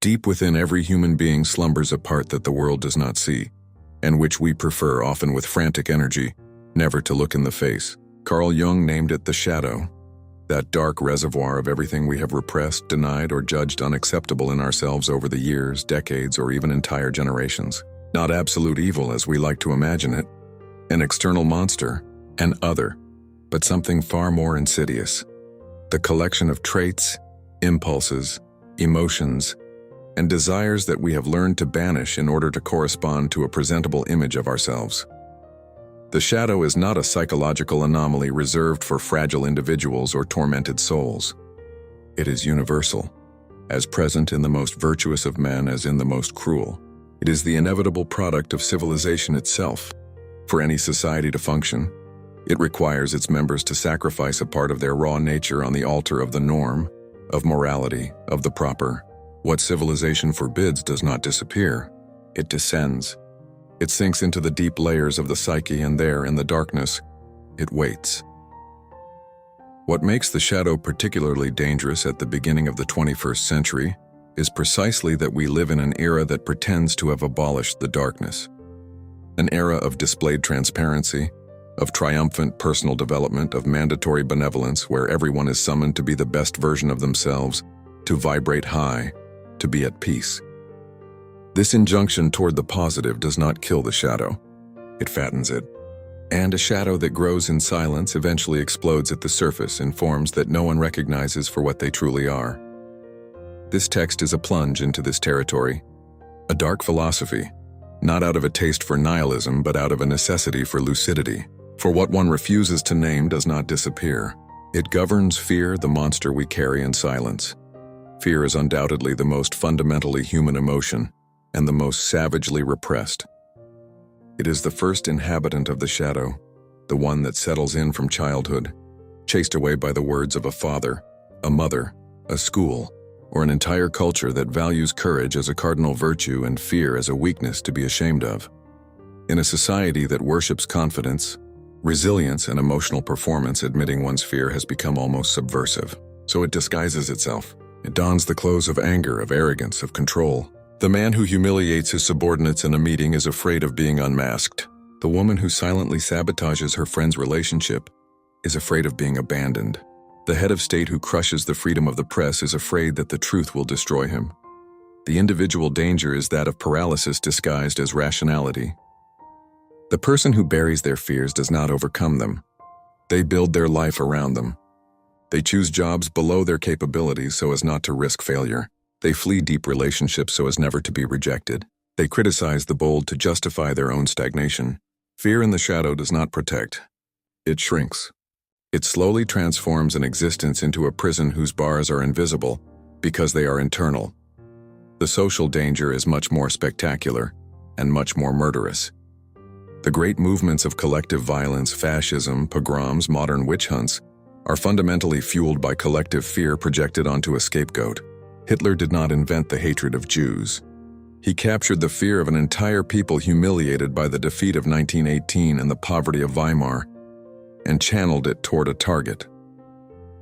Deep within every human being slumbers a part that the world does not see, and which we prefer, often with frantic energy, never to look in the face. Carl Jung named it the shadow, that dark reservoir of everything we have repressed, denied, or judged unacceptable in ourselves over the years, decades, or even entire generations. Not absolute evil as we like to imagine it, an external monster, an other, but something far more insidious. The collection of traits, impulses, emotions, and desires that we have learned to banish in order to correspond to a presentable image of ourselves. The shadow is not a psychological anomaly reserved for fragile individuals or tormented souls. It is universal, as present in the most virtuous of men as in the most cruel. It is the inevitable product of civilization itself. For any society to function, it requires its members to sacrifice a part of their raw nature on the altar of the norm, of morality, of the proper. What civilization forbids does not disappear. It descends. It sinks into the deep layers of the psyche, and there, in the darkness, it waits. What makes the shadow particularly dangerous at the beginning of the 21st century is precisely that we live in an era that pretends to have abolished the darkness. An era of displayed transparency, of triumphant personal development, of mandatory benevolence where everyone is summoned to be the best version of themselves, to vibrate high, to be at peace. This injunction toward the positive does not kill the shadow. It fattens it. And a shadow that grows in silence eventually explodes at the surface in forms that no one recognizes for what they truly are. This text is a plunge into this territory, a dark philosophy, not out of a taste for nihilism, but out of a necessity for lucidity. For what one refuses to name does not disappear. It governs fear, the monster we carry in silence. Fear is undoubtedly the most fundamentally human emotion, and the most savagely repressed. It is the first inhabitant of the shadow, the one that settles in from childhood, chased away by the words of a father, a mother, a school, or an entire culture that values courage as a cardinal virtue and fear as a weakness to be ashamed of. In a society that worships confidence, resilience, and emotional performance, admitting one's fear has become almost subversive. So it disguises itself. It dons the clothes of anger, of arrogance, of control. The man who humiliates his subordinates in a meeting is afraid of being unmasked. The woman who silently sabotages her friend's relationship is afraid of being abandoned. The head of state who crushes the freedom of the press is afraid that the truth will destroy him. The individual danger is that of paralysis disguised as rationality. The person who buries their fears does not overcome them. They build their life around them. They choose jobs below their capabilities so as not to risk failure. They flee deep relationships so as never to be rejected. They criticize the bold to justify their own stagnation. Fear in the shadow does not protect. It shrinks. It slowly transforms an existence into a prison whose bars are invisible because they are internal. The social danger is much more spectacular and much more murderous. The great movements of collective violence, fascism, pogroms, modern witch hunts, are fundamentally fueled by collective fear projected onto a scapegoat. Hitler did not invent the hatred of Jews. He captured the fear of an entire people humiliated by the defeat of 1918 and the poverty of Weimar, and channeled it toward a target.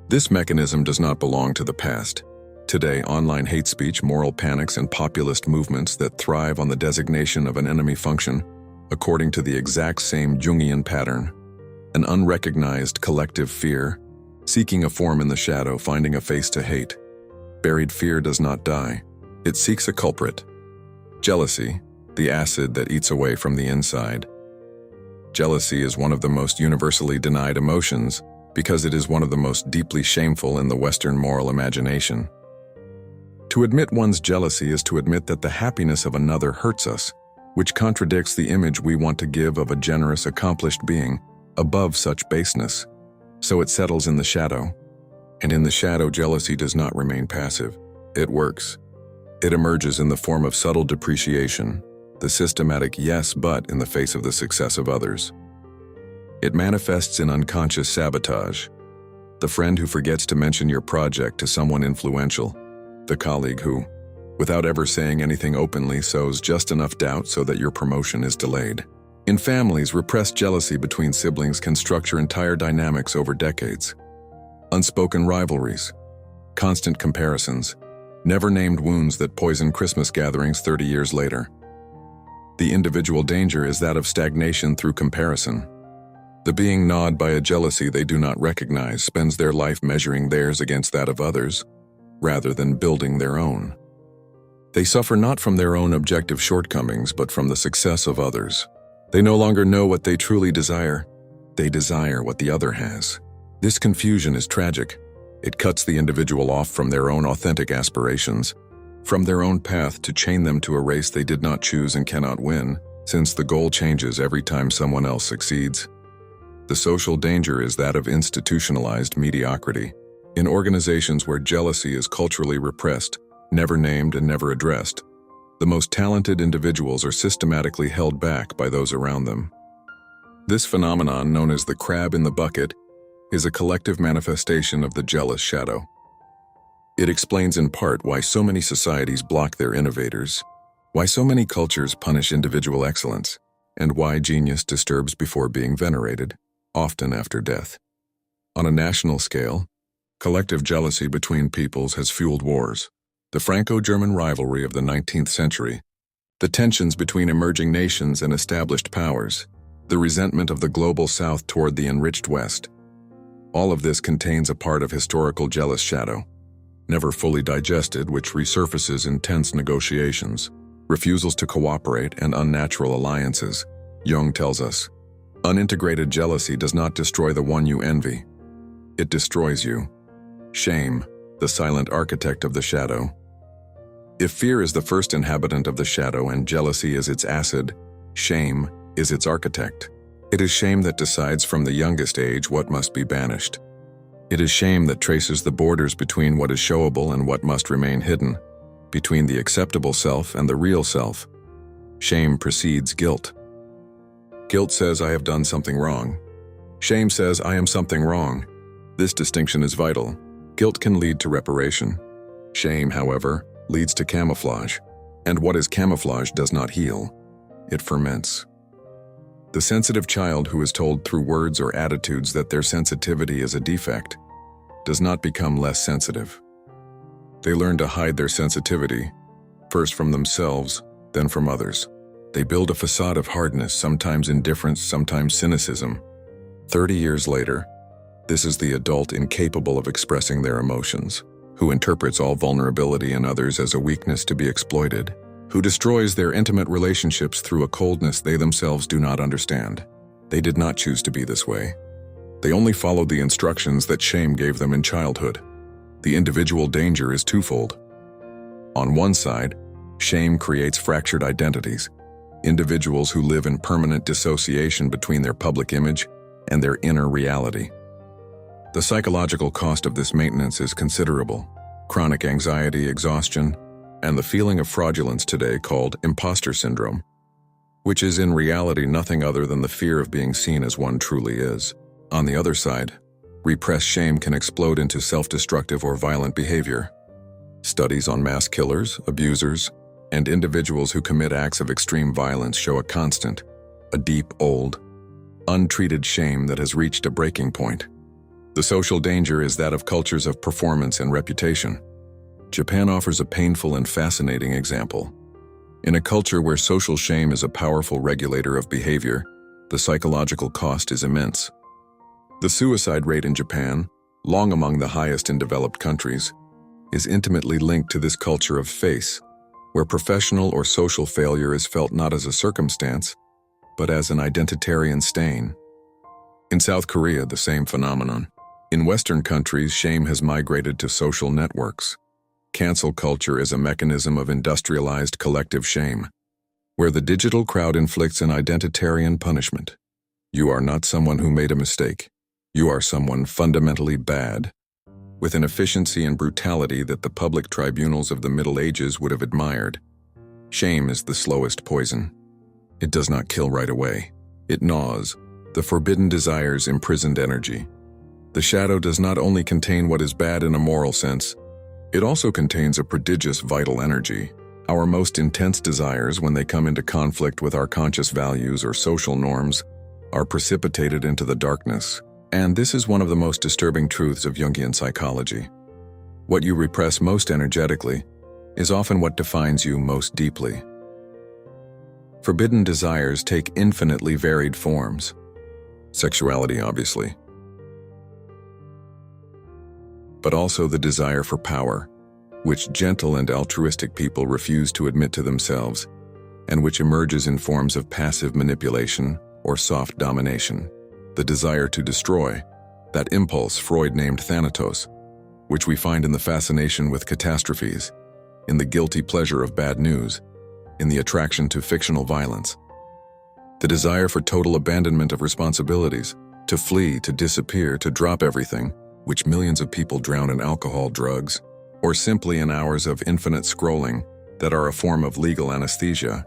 This mechanism does not belong to the past. Today, online hate speech, moral panics, and populist movements that thrive on the designation of an enemy function, according to the exact same Jungian pattern. An unrecognized collective fear, seeking a form in the shadow, finding a face to hate. Buried fear does not die. It seeks a culprit. Jealousy, the acid that eats away from the inside. Jealousy is one of the most universally denied emotions because it is one of the most deeply shameful in the Western moral imagination. To admit one's jealousy is to admit that the happiness of another hurts us, which contradicts the image we want to give of a generous, accomplished being above such baseness. So it settles in the shadow. And in the shadow, jealousy does not remain passive. It works. It emerges in the form of subtle depreciation, the systematic yes but in the face of the success of others. It manifests in unconscious sabotage, the friend who forgets to mention your project to someone influential, the colleague who, without ever saying anything openly, sows just enough doubt so that your promotion is delayed. In families, repressed jealousy between siblings can structure entire dynamics over decades. Unspoken rivalries, constant comparisons, never-named wounds that poison Christmas gatherings 30 years later. The individual danger is that of stagnation through comparison. The being gnawed by a jealousy they do not recognize spends their life measuring theirs against that of others, rather than building their own. They suffer not from their own objective shortcomings, but from the success of others. They no longer know what they truly desire. They desire what the other has. This confusion is tragic. It cuts the individual off from their own authentic aspirations, from their own path to chain them to a race they did not choose and cannot win, since the goal changes every time someone else succeeds. The social danger is that of institutionalized mediocrity. In organizations where jealousy is culturally repressed, never named and never addressed, the most talented individuals are systematically held back by those around them. This phenomenon, known as the crab in the bucket, is a collective manifestation of the jealous shadow. It explains in part why so many societies block their innovators, why so many cultures punish individual excellence, and why genius disturbs before being venerated, often after death. On a national scale, collective jealousy between peoples has fueled wars. The Franco-German rivalry of the 19th century, the tensions between emerging nations and established powers, the resentment of the global South toward the enriched West. All of this contains a part of historical jealous shadow, never fully digested, which resurfaces in tense negotiations, refusals to cooperate, and unnatural alliances. Jung tells us, unintegrated jealousy does not destroy the one you envy. It destroys you. Shame, the silent architect of the shadow. If fear is the first inhabitant of the shadow and jealousy is its acid, shame is its architect. It is shame that decides from the youngest age what must be banished. It is shame that traces the borders between what is showable and what must remain hidden, between the acceptable self and the real self. Shame precedes guilt. Guilt says, I have done something wrong. Shame says, I am something wrong. This distinction is vital. Guilt can lead to reparation. Shame, however, leads to camouflage. And what is camouflage does not heal. It ferments. The sensitive child who is told through words or attitudes that their sensitivity is a defect does not become less sensitive. They learn to hide their sensitivity, first from themselves, then from others. They build a facade of hardness, sometimes indifference, sometimes cynicism. 30 years later, this is the adult incapable of expressing their emotions, who interprets all vulnerability in others as a weakness to be exploited, who destroys their intimate relationships through a coldness they themselves do not understand. They did not choose to be this way. They only followed the instructions that shame gave them in childhood. The individual danger is twofold. On one side, shame creates fractured identities, individuals who live in permanent dissociation between their public image and their inner reality. The psychological cost of this maintenance is considerable. Chronic anxiety, exhaustion, and the feeling of fraudulence today called imposter syndrome, which is in reality nothing other than the fear of being seen as one truly is. On the other side, repressed shame can explode into self-destructive or violent behavior. Studies on mass killers, abusers, and individuals who commit acts of extreme violence show a constant, a deep, old, untreated shame that has reached a breaking point. The social danger is that of cultures of performance and reputation. Japan offers a painful and fascinating example. In a culture where social shame is a powerful regulator of behavior, the psychological cost is immense. The suicide rate in Japan, long among the highest in developed countries, is intimately linked to this culture of face, where professional or social failure is felt not as a circumstance, but as an identitarian stain. In South Korea, the same phenomenon. In Western countries, shame has migrated to social networks. Cancel culture is a mechanism of industrialized collective shame, where the digital crowd inflicts an identitarian punishment. You are not someone who made a mistake. You are someone fundamentally bad, with an efficiency and brutality that the public tribunals of the Middle Ages would have admired. Shame is the slowest poison. It does not kill right away. It gnaws, the forbidden desires imprisoned energy. The shadow does not only contain what is bad in a moral sense, it also contains a prodigious vital energy. Our most intense desires, when they come into conflict with our conscious values or social norms, are precipitated into the darkness. And this is one of the most disturbing truths of Jungian psychology. What you repress most energetically is often what defines you most deeply. Forbidden desires take infinitely varied forms. Sexuality, obviously. But also the desire for power, which gentle and altruistic people refuse to admit to themselves, and which emerges in forms of passive manipulation or soft domination. The desire to destroy, that impulse Freud named thanatos, which we find in the fascination with catastrophes, in the guilty pleasure of bad news, in the attraction to fictional violence. The desire for total abandonment of responsibilities, to flee, to disappear, to drop everything, which millions of people drown in alcohol, drugs, or simply in hours of infinite scrolling that are a form of legal anesthesia.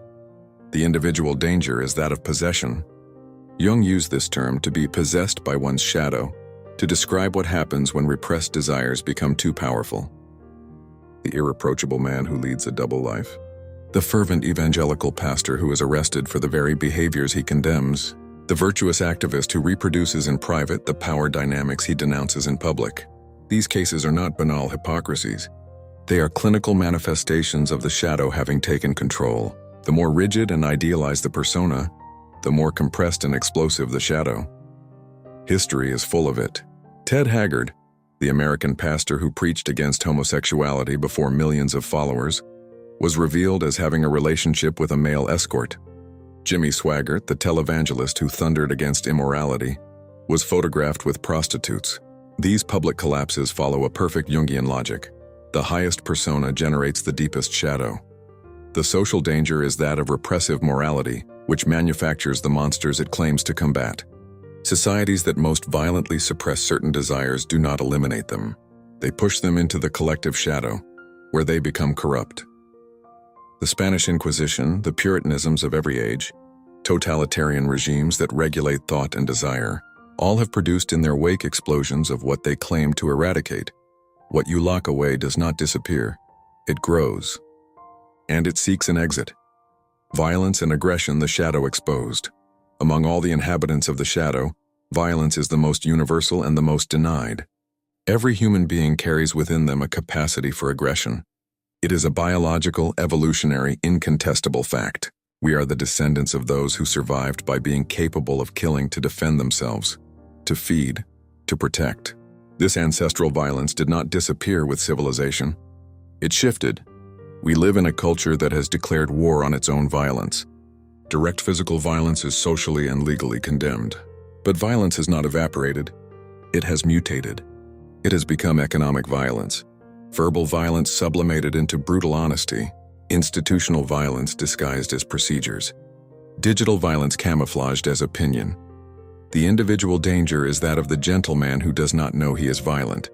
The individual danger is that of possession. Jung used this term to be possessed by one's shadow, to describe what happens when repressed desires become too powerful. The irreproachable man who leads a double life. The fervent evangelical pastor who is arrested for the very behaviors he condemns. The virtuous activist who reproduces in private the power dynamics he denounces in public. These cases are not banal hypocrisies. They are clinical manifestations of the shadow having taken control. The more rigid and idealized the persona, the more compressed and explosive the shadow. History is full of it. Ted Haggard, the American pastor who preached against homosexuality before millions of followers, was revealed as having a relationship with a male escort. Jimmy Swaggart, the televangelist who thundered against immorality, was photographed with prostitutes. These public collapses follow a perfect Jungian logic. The highest persona generates the deepest shadow. The social danger is that of repressive morality, which manufactures the monsters it claims to combat. Societies that most violently suppress certain desires do not eliminate them. They push them into the collective shadow, where they become corrupt. The Spanish Inquisition, the Puritanisms of every age, totalitarian regimes that regulate thought and desire, all have produced in their wake explosions of what they claim to eradicate. What you lock away does not disappear. It grows. And it seeks an exit. Violence and aggression the shadow exposed. Among all the inhabitants of the shadow, violence is the most universal and the most denied. Every human being carries within them a capacity for aggression. It is a biological, evolutionary, incontestable fact. We are the descendants of those who survived by being capable of killing to defend themselves, to feed, to protect. This ancestral violence did not disappear with civilization. It shifted. We live in a culture that has declared war on its own violence. Direct physical violence is socially and legally condemned. But violence has not evaporated. It has mutated. It has become economic violence. Verbal violence sublimated into brutal honesty. Institutional violence disguised as procedures. Digital violence camouflaged as opinion. The individual danger is that of the gentleman who does not know he is violent.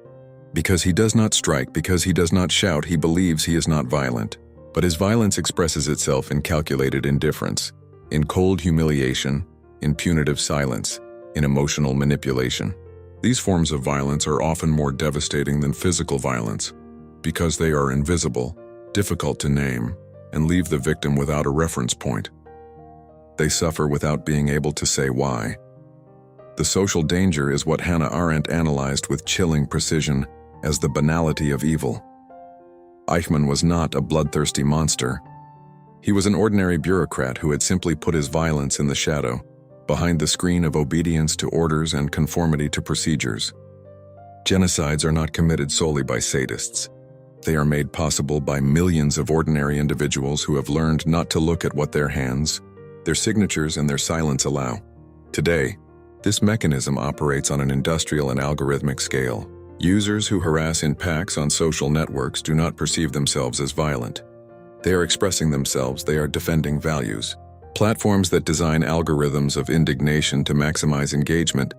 Because he does not strike, because he does not shout, he believes he is not violent. But his violence expresses itself in calculated indifference, in cold humiliation, in punitive silence, in emotional manipulation. These forms of violence are often more devastating than physical violence, because they are invisible, difficult to name, and leave the victim without a reference point. They suffer without being able to say why. The social danger is what Hannah Arendt analyzed with chilling precision as the banality of evil. Eichmann was not a bloodthirsty monster. He was an ordinary bureaucrat who had simply put his violence in the shadow, behind the screen of obedience to orders and conformity to procedures. Genocides are not committed solely by sadists. They are made possible by millions of ordinary individuals who have learned not to look at what their hands, their signatures, and their silence allow. Today, this mechanism operates on an industrial and algorithmic scale. Users who harass in packs on social networks do not perceive themselves as violent. They are expressing themselves, they are defending values. Platforms that design algorithms of indignation to maximize engagement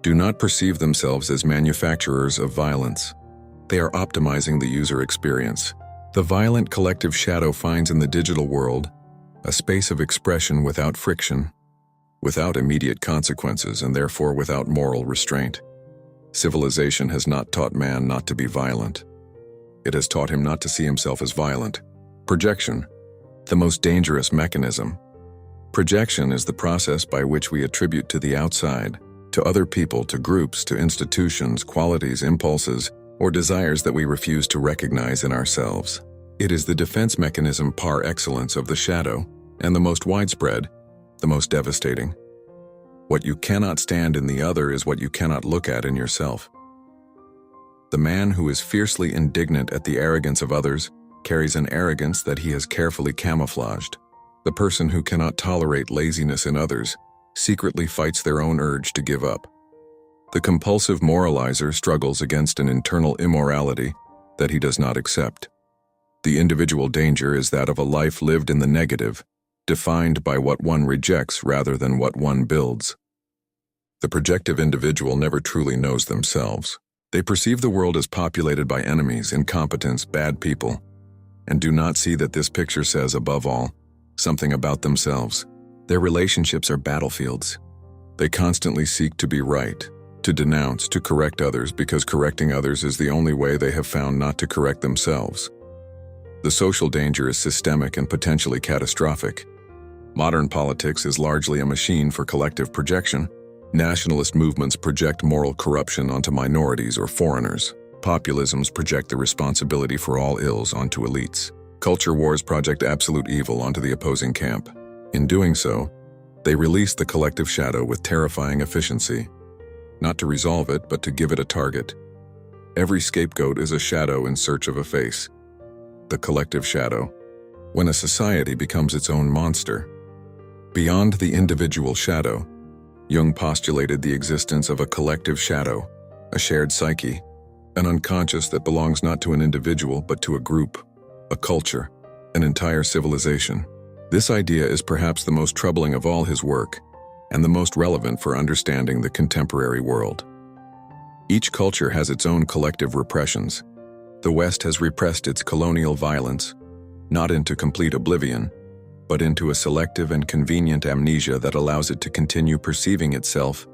do not perceive themselves as manufacturers of violence. They are optimizing the user experience. The violent collective shadow finds in the digital world a space of expression without friction, without immediate consequences, and therefore without moral restraint. Civilization has not taught man not to be violent. It has taught him not to see himself as violent. Projection, the most dangerous mechanism. Projection is the process by which we attribute to the outside, to other people, to groups, to institutions, qualities, impulses, or desires that we refuse to recognize in ourselves. It is the defense mechanism par excellence of the shadow, and the most widespread, the most devastating. What you cannot stand in the other is what you cannot look at in yourself. The man who is fiercely indignant at the arrogance of others carries an arrogance that he has carefully camouflaged. The person who cannot tolerate laziness in others secretly fights their own urge to give up. The compulsive moralizer struggles against an internal immorality that he does not accept. The individual danger is that of a life lived in the negative, defined by what one rejects rather than what one builds. The projective individual never truly knows themselves. They perceive the world as populated by enemies, incompetents, bad people, and do not see that this picture says, above all, something about themselves. Their relationships are battlefields. They constantly seek to be right, to denounce, to correct others because correcting others is the only way they have found not to correct themselves. The social danger is systemic and potentially catastrophic. Modern politics is largely a machine for collective projection. Nationalist movements project moral corruption onto minorities or foreigners. Populisms project the responsibility for all ills onto elites. Culture wars project absolute evil onto the opposing camp. In doing so, they release the collective shadow with terrifying efficiency. Not to resolve it, but to give it a target. Every scapegoat is a shadow in search of a face. The collective shadow. When a society becomes its own monster. Beyond the individual shadow, Jung postulated the existence of a collective shadow, a shared psyche, an unconscious that belongs not to an individual but to a group, a culture, an entire civilization. This idea is perhaps the most troubling of all his work, and the most relevant for understanding the contemporary world. Each culture has its own collective repressions. The West has repressed its colonial violence, not into complete oblivion, but into a selective and convenient amnesia that allows it to continue perceiving itself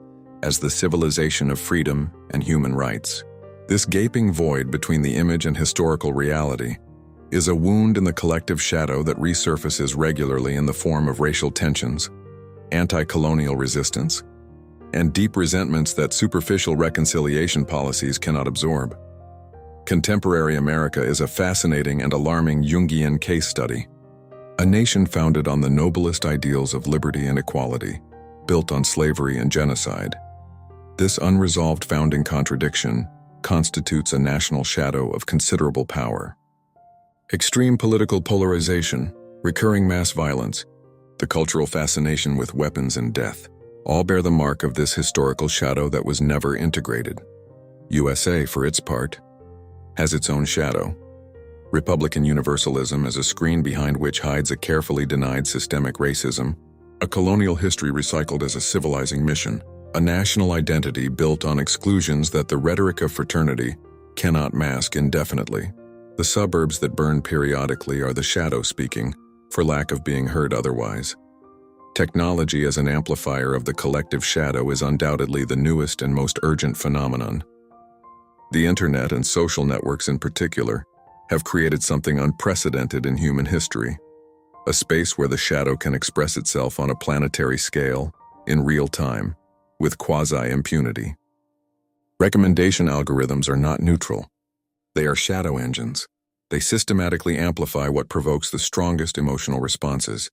as the civilization of freedom and human rights. This gaping void between the image and historical reality is a wound in the collective shadow that resurfaces regularly in the form of racial tensions, anti-colonial resistance, and deep resentments that superficial reconciliation policies cannot absorb. Contemporary America is a fascinating and alarming Jungian case study. A nation founded on the noblest ideals of liberty and equality, built on slavery and genocide. This unresolved founding contradiction constitutes a national shadow of considerable power. Extreme political polarization, recurring mass violence, the cultural fascination with weapons and death, all bear the mark of this historical shadow that was never integrated. USA, for its part, has its own shadow. Republican universalism as a screen behind which hides a carefully denied systemic racism, a colonial history recycled as a civilizing mission, a national identity built on exclusions that the rhetoric of fraternity cannot mask indefinitely. The suburbs that burn periodically are the shadow speaking, for lack of being heard otherwise. Technology as an amplifier of the collective shadow is undoubtedly the newest and most urgent phenomenon. The internet and social networks in particular have created something unprecedented in human history, a space where the shadow can express itself on a planetary scale, in real time, with quasi-impunity. Recommendation algorithms are not neutral. They are shadow engines. They systematically amplify what provokes the strongest emotional responses: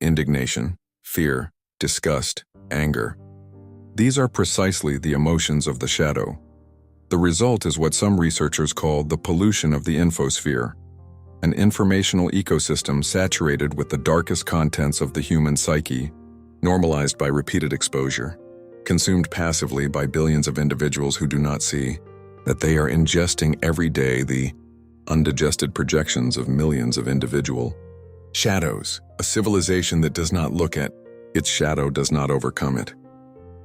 indignation, fear, disgust, anger. These are precisely the emotions of the shadow. The result is what some researchers call the pollution of the infosphere, an informational ecosystem saturated with the darkest contents of the human psyche, normalized by repeated exposure, consumed passively by billions of individuals who do not see that they are ingesting every day the undigested projections of millions of individual shadows. A civilization that does not look at its shadow does not overcome it.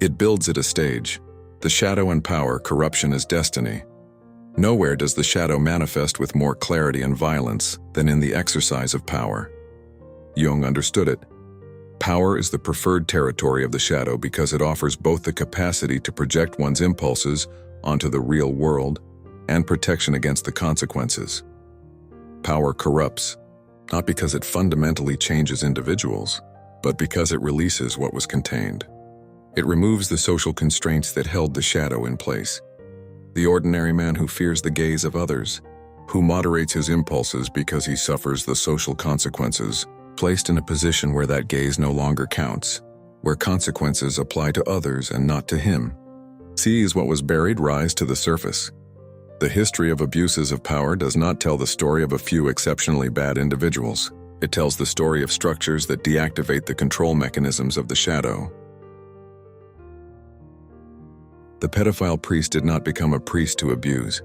It builds it a stage. The shadow and power, corruption is destiny. Nowhere does the shadow manifest with more clarity and violence than in the exercise of power. Jung understood it. Power is the preferred territory of the shadow because it offers both the capacity to project one's impulses onto the real world and protection against the consequences. Power corrupts, not because it fundamentally changes individuals, but because it releases what was contained. It removes the social constraints that held the shadow in place. The ordinary man who fears the gaze of others who moderates his impulses because he suffers the social consequences, placed in a position where that gaze no longer counts, where consequences apply to others and not to him. Sees what was buried rise to the surface. The history of abuses of power does not tell the story of a few exceptionally bad individuals. It tells the story of structures that deactivate the control mechanisms of the shadow. The pedophile priest did not become a priest to abuse,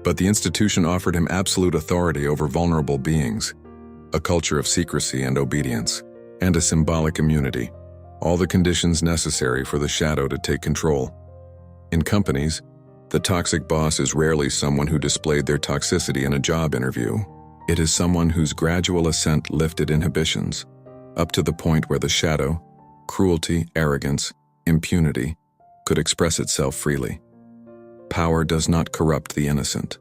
but the institution offered him absolute authority over vulnerable beings, a culture of secrecy and obedience, and a symbolic immunity, all the conditions necessary for the shadow to take control. In companies, the toxic boss is rarely someone who displayed their toxicity in a job interview. It is someone whose gradual ascent lifted inhibitions, up to the point where the shadow, cruelty, arrogance, impunity, could express itself freely. Power does not corrupt the innocent.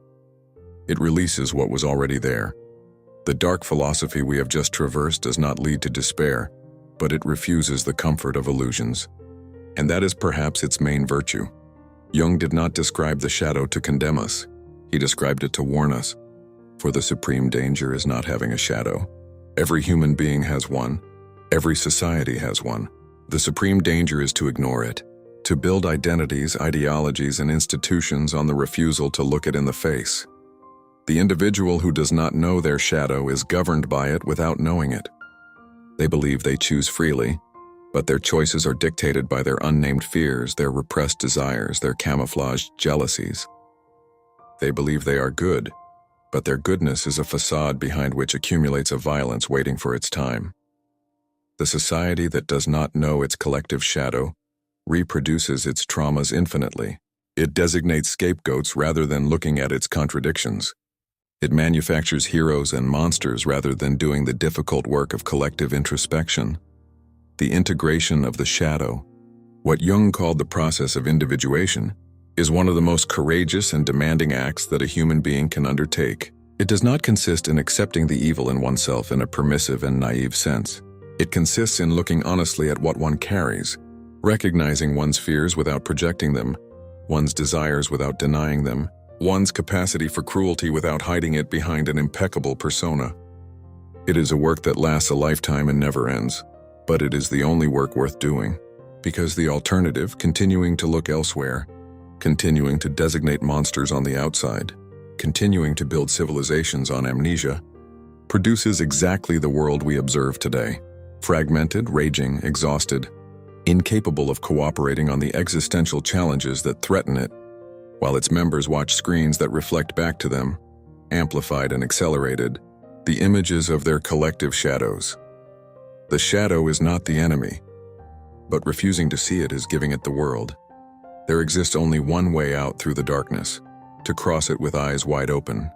It releases what was already there. The dark philosophy we have just traversed does not lead to despair, but it refuses the comfort of illusions. And that is perhaps its main virtue. Jung did not describe the shadow to condemn us. He described it to warn us. For the supreme danger is not having a shadow. Every human being has one. Every society has one. The supreme danger is to ignore it, to build identities, ideologies, and institutions on the refusal to look it in the face. The individual who does not know their shadow is governed by it without knowing it. They believe they choose freely, but their choices are dictated by their unnamed fears, their repressed desires, their camouflaged jealousies. They believe they are good, but their goodness is a facade behind which accumulates a violence waiting for its time. The society that does not know its collective shadow reproduces its traumas infinitely. It designates scapegoats rather than looking at its contradictions. It manufactures heroes and monsters rather than doing the difficult work of collective introspection. The integration of the shadow, what Jung called the process of individuation, is one of the most courageous and demanding acts that a human being can undertake. It does not consist in accepting the evil in oneself in a permissive and naive sense. It consists in looking honestly at what one carries, recognizing one's fears without projecting them, one's desires without denying them, one's capacity for cruelty without hiding it behind an impeccable persona. It is a work that lasts a lifetime and never ends, but it is the only work worth doing, because the alternative, continuing to look elsewhere, continuing to designate monsters on the outside, continuing to build civilizations on amnesia, produces exactly the world we observe today. Fragmented, raging, exhausted, incapable of cooperating on the existential challenges that threaten it, while its members watch screens that reflect back to them, amplified and accelerated, the images of their collective shadows. The shadow is not the enemy, but refusing to see it is giving it the world. There exists only one way out through the darkness, to cross it with eyes wide open,